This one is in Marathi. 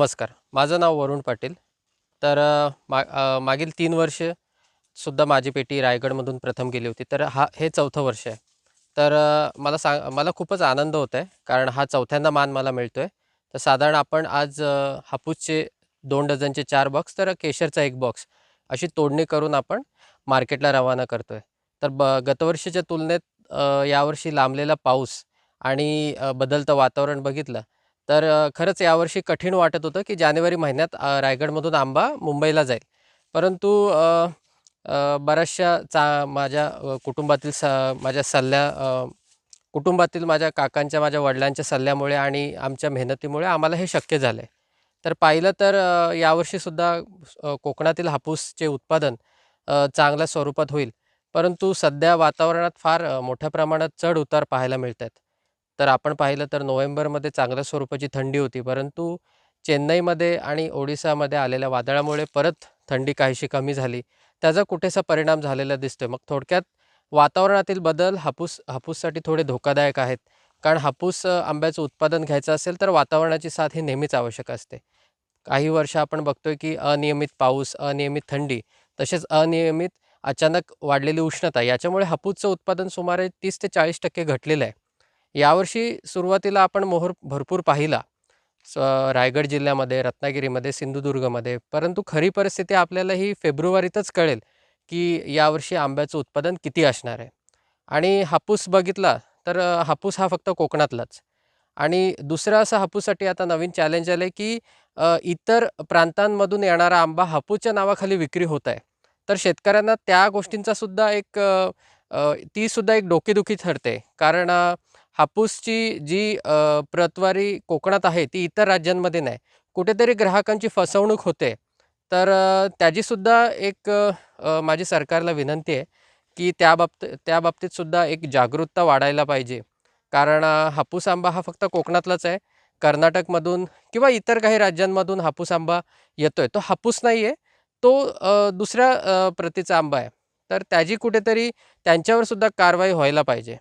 नमस्कार. माझं नाव वरुण पाटील. तर मागील 3 वर्ष सुद्धा माझी पेटी रायगडमधून प्रथम गेली होती. तर हे चौथं वर्ष आहे. तर मला खूपच आनंद होत आहे, कारण हा चौथ्यांदा मान मला मिळतोय. तर साधारण आपण आज हापूसचे 2 डझनचे 4 बॉक्स, तर केशरचा 1 बॉक्स अशी तोडणी करून आपण मार्केटला रवाना करतोय. तर गतवर्षीच्या तुलनेत यावर्षी लांबलेला पाऊस आणि बदलतं वातावरण बघितलं तर खरंच यावर्षी कठीण वाटत होतं, की जानेवारी महिन्यात रायगडमधून आंबा मुंबईला जाईल. परंतु बऱ्याचशा माझ्या कुटुंबातील माझ्या कुटुंबातील माझ्या काकांच्या, माझ्या वडिलांच्या सल्ल्यामुळे आणि आमच्या मेहनतीमुळे आम्हाला हे शक्य झालं. तर पाहिलं तर यावर्षीसुद्धा कोकणातील हापूसचे उत्पादन चांगल्या स्वरूपात होईल. परंतु सध्या वातावरणात फार मोठ्या प्रमाणात चढ-उतार पाहायला मिळत आहेत. तर आपण पाहिलं तर नोव्हेंबरमध्ये चांगल्या स्वरूपाची थंडी होती, परंतु चेन्नईमध्ये आणि ओडिसामध्ये आलेल्या वादळामुळे परत थंडी काहीशी कमी झाली. त्याचा कुठेसा परिणाम झालेला दिसतोय. मग थोडक्यात वातावरणातील बदल हापूससाठी थोडे धोकादायक आहेत. कारण हापूस आंब्याचं उत्पादन घ्यायचं असेल तर वातावरणाची साथ ही नेहमीच आवश्यक असते. काही वर्ष आपण बघतोय की अनियमित पाऊस, अनियमित थंडी, तसेच अनियमित अचानक वाढलेली उष्णता याच्यामुळे हापूसचं उत्पादन सुमारे 30% ते 40% घटलेलं आहे. यावर्षी सुरुवातीला आपण मोहर भरपूर पाहिला. रायगड जिल्ह्यामध्ये, रत्नागिरीमध्ये, सिंधुदुर्गमध्ये. परंतु खरी परिस्थिती आपल्याला ही फेब्रुवारीतच कळेल, की यावर्षी आंब्याचं उत्पादन किती असणार आहे. आणि हापूस बघितला तर हापूस हा फक्त कोकणातलाच. आणि दुसरं असं हापूससाठी आता नवीन चॅलेंज आलंय, की इतर प्रांतांमधून येणारा आंबा हापूसच्या नावाखाली विक्री होत आहे. तर शेतकऱ्यांना त्या गोष्टींचा सुद्धा एक ती सुद्धा एक डोकेदुखी ठरते. कारण हापूसची जी प्रतवारी कोकणात आहे, ती इतर राज्यांमध्ये नाही. कुठेतरी ग्राहकांची फसवणूक होते. तर त्याचीसुद्धा एक माझी सरकारला विनंती आहे, की त्या बाबतीत सुद्धा एक जागरूकता वाढायला पाहिजे. कारण हापूस आंबा हा फक्त कोकणातलाच आहे. कर्नाटकमधून किंवा इतर काही राज्यांमधून हापूस आंबा येतोय. तो हापूस नाही आहे, तो दुसऱ्या प्रतीचा आंबा आहे. तर त्याची कुठेतरी त्यांच्यावर सुद्धा कारवाई व्हायला पाहिजे.